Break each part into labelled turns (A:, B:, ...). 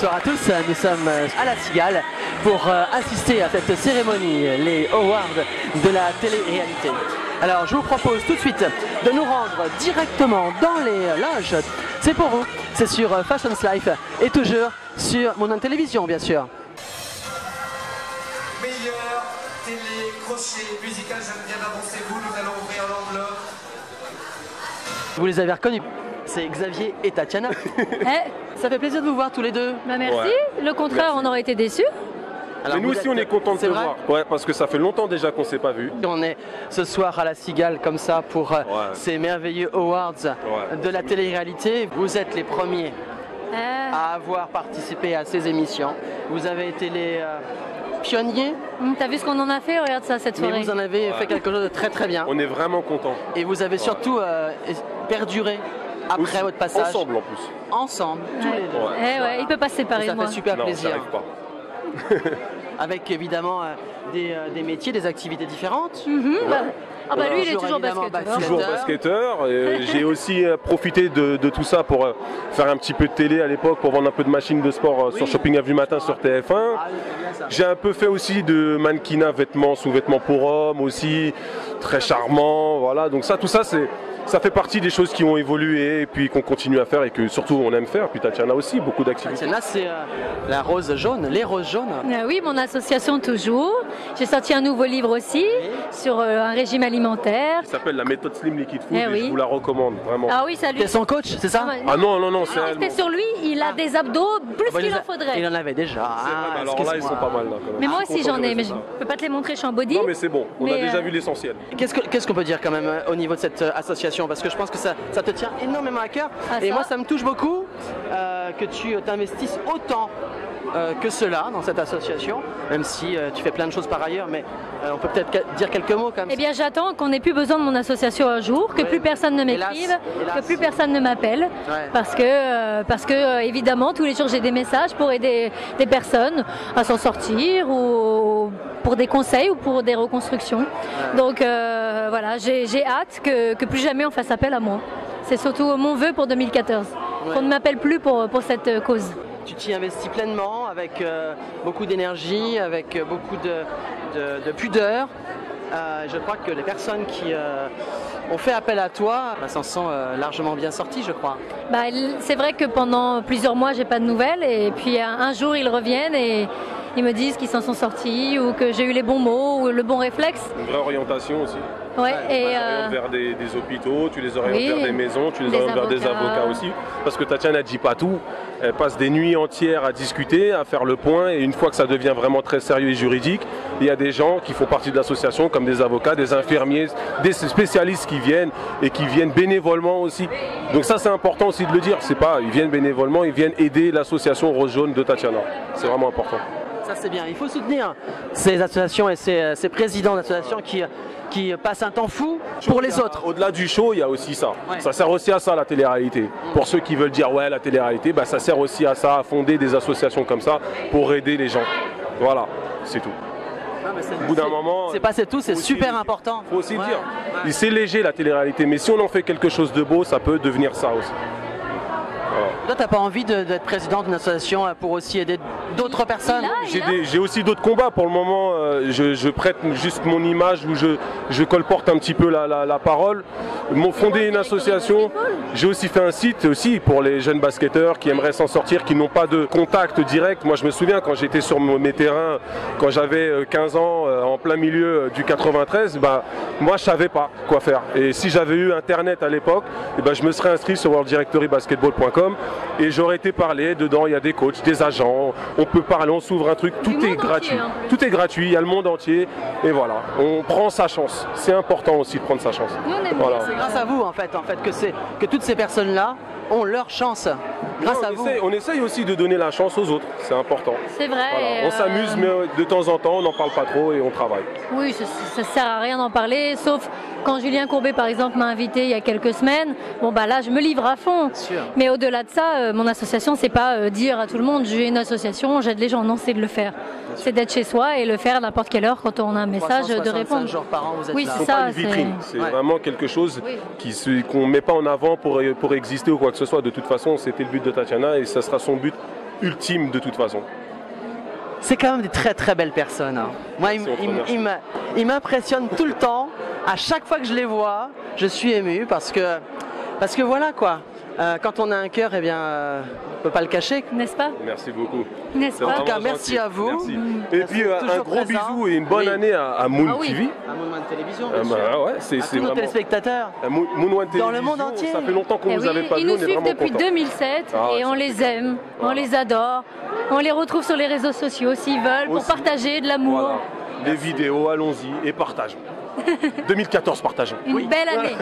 A: Bonsoir à tous, nous sommes à la Cigale pour assister à cette cérémonie, les Awards de la télé-réalité. Alors je vous propose tout de suite de nous rendre directement dans les loges. C'est pour vous, c'est sur Fashions Life et toujours sur mon télévision bien sûr.
B: Meilleur télé, crochet, musical, je viens d'avancer vous, nous allons ouvrir l'enveloppe.
A: Vous les avez reconnus, c'est Xavier et Tatiana. Ça fait plaisir de vous voir tous les deux.
C: Bah merci, ouais. Le contraire, merci. On aurait été déçus.
D: Alors mais nous aussi on est contents de te voir, ouais, parce que ça fait longtemps déjà qu'on ne s'est pas vu.
A: On est ce soir à la Cigale comme ça pour ces merveilleux awards de la télé-réalité. Vous êtes les premiers à avoir participé à ces émissions. Vous avez été les pionniers.
C: T'as vu ce qu'on en a fait, regarde ça cette soirée.
A: Mais vous en avez fait quelque chose de très très bien.
D: On est vraiment contents.
A: Et vous avez surtout perduré après aussi, votre passage.
D: Ensemble en plus.
A: Ensemble, tous les deux.
C: Il peut pas se séparer de moi.
A: Ça fait super plaisir.
D: Pas.
A: Avec évidemment des métiers, des activités différentes.
C: Ah bah lui il est toujours basketteur.
D: Toujours basketteur. J'ai aussi profité de tout ça pour faire un petit peu de télé à l'époque, pour vendre un peu de machines de sport sur Shopping Avenue Matin sur TF1. J'ai un peu fait aussi de mannequinat, vêtements, sous-vêtements pour hommes aussi, très charmant. Voilà, donc tout ça ça fait partie des choses qui ont évolué et puis qu'on continue à faire et que surtout on aime faire. Puis Tatiana aussi, beaucoup d'activités.
A: Tatiana, c'est la rose jaune, les roses jaunes.
C: Oui, mon association toujours. J'ai sorti un nouveau livre aussi sur un régime alimentaire.
D: Il s'appelle La méthode Slim Liquid Food et je vous la recommande vraiment.
C: Ah oui, salut.
A: C'est son coach, c'est ça?
D: Ah non, c'est elle.
C: C'était sur lui, il a des abdos plus qu'il en faudrait.
A: Il en avait déjà.
D: Alors là, ils sont pas mal là quand même.
C: Mais moi aussi j'en ai, mais je peux pas te les montrer, je suis en body.
D: Non mais c'est bon, on a déjà vu l'essentiel.
A: Qu'est-ce qu'on peut dire quand même au niveau de cette association? Parce que je pense que ça te tient énormément à cœur. Et moi ça me touche beaucoup que tu t'investisses autant que cela dans cette association, même si tu fais plein de choses par ailleurs, mais on peut peut-être dire quelques mots comme ça.
C: Eh bien j'attends qu'on n'ait plus besoin de mon association un jour, que plus personne ne m'écrive, que plus personne ne m'appelle, parce que évidemment tous les jours j'ai des messages pour aider des personnes à s'en sortir ou pour des conseils ou pour des reconstructions. Donc voilà, j'ai hâte que plus jamais on fasse appel à moi. C'est surtout mon vœu pour 2014, qu'on ne m'appelle plus pour cette cause.
A: Tu t'y investis pleinement avec beaucoup d'énergie, avec beaucoup de pudeur. Je crois que les personnes qui ont fait appel à toi s'en sont largement bien sorties, je crois.
C: C'est vrai que pendant plusieurs mois, j'ai pas de nouvelles et puis un jour, ils reviennent et ils me disent qu'ils s'en sont sortis ou que j'ai eu les bons mots ou le bon réflexe.
D: Une vraie orientation aussi.
C: Ouais,
D: tu les orientes vers des hôpitaux, tu les orientes vers des maisons, tu les orientes vers des avocats aussi. Parce que Tatiana ne dit pas tout, elle passe des nuits entières à discuter, à faire le point, et une fois que ça devient vraiment très sérieux et juridique, il y a des gens qui font partie de l'association, comme des avocats, des infirmiers, des spécialistes qui viennent et qui viennent bénévolement aussi. Donc ça c'est important aussi de le dire, c'est pas ils viennent bénévolement, ils viennent aider l'association Rose Jaune de Tatiana. C'est vraiment important.
A: Ça c'est bien, il faut soutenir ces associations et ces présidents d'associations qui passent un temps fou pour les autres.
D: Au-delà du show, il y a aussi ça. Ça sert aussi à ça la télé-réalité. Pour ceux qui veulent dire ouais la télé-réalité, ça sert aussi à ça, à fonder des associations comme ça pour aider les gens. Voilà, c'est tout. Au bout d'un moment,
A: c'est pas c'est tout, c'est super important.
D: Faut aussi dire. C'est léger la télé-réalité, mais si on en fait quelque chose de beau, ça peut devenir ça aussi.
A: Toi, t'as pas envie d'être président d'une association pour aussi aider d'autres personnes?
D: J'ai aussi d'autres combats. Pour le moment, je prête juste mon image où je colporte un petit peu la parole. Fonder une association. J'ai aussi fait un site aussi pour les jeunes basketteurs qui aimeraient s'en sortir, qui n'ont pas de contact direct. Moi, je me souviens quand j'étais sur mes terrains, quand j'avais 15 ans, en plein milieu du 93, moi, je savais pas quoi faire. Et si j'avais eu Internet à l'époque, je me serais inscrit sur worlddirectorybasketball.com et j'aurais été parler. Dedans, il y a des coachs, des agents, on peut parler, on s'ouvre un truc, tout est gratuit. Tout est gratuit, il y a le monde entier et voilà, on prend sa chance. C'est important aussi de prendre sa chance.
A: Voilà. C'est grâce à vous en fait que toutes ces personnes-là ont leur chance. Grâce à vous.
D: On essaye aussi de donner la chance aux autres, c'est important.
C: C'est vrai.
D: Voilà. On s'amuse, mais de temps en temps, on n'en parle pas trop et on travaille.
C: Oui, ça sert à rien d'en parler, sauf quand Julien Courbet, par exemple, m'a invité il y a quelques semaines. Là, je me livre à fond. Mais au-delà de ça, mon association, c'est pas dire à tout le monde, j'ai une association, j'aide les gens. Non, c'est de le faire. C'est d'être chez soi et le faire à n'importe quelle heure quand on a un message, de répondre.
A: Jours par an, vous êtes là.
C: C'est ça.
D: Pas une vitrine. C'est vraiment quelque chose qu'on ne met pas en avant pour exister ou quoi que ce soit. De toute façon, c'était le but de Tatiana et ça sera son but ultime de toute façon.
A: C'est quand même des très très belles personnes. Hein. Moi, ils m'impressionnent tout le temps. À chaque fois que je les vois, je suis ému parce que voilà quoi. Quand on a un cœur, eh bien, on ne peut pas le cacher.
C: N'est-ce pas?
D: Merci beaucoup.
C: N'est-ce pas?
A: En tout cas, merci à vous.
D: Merci. Et puis un gros bisou et une bonne année à Moon TV.
A: À Moon One Télévision.
D: Ouais, c'est
A: tous nos téléspectateurs.
D: Moon One Télévision.
A: Dans le monde entier.
D: Ça fait longtemps qu'on ne vous avait pas vu.
C: Ils nous
D: on est
C: suivent
D: vraiment
C: depuis
D: contents.
C: 2007 et on les aime,
D: Voilà.
C: on les adore. On les retrouve sur les réseaux sociaux s'ils veulent pour
D: Aussi.
C: partager de l'amour.
D: Voilà. Les vidéos, allons-y et partageons. 2014, partageons.
C: Une belle année.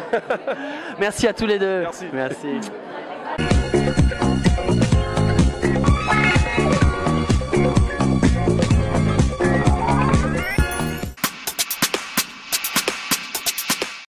A: Merci à tous les deux.
D: Merci.
A: Merci.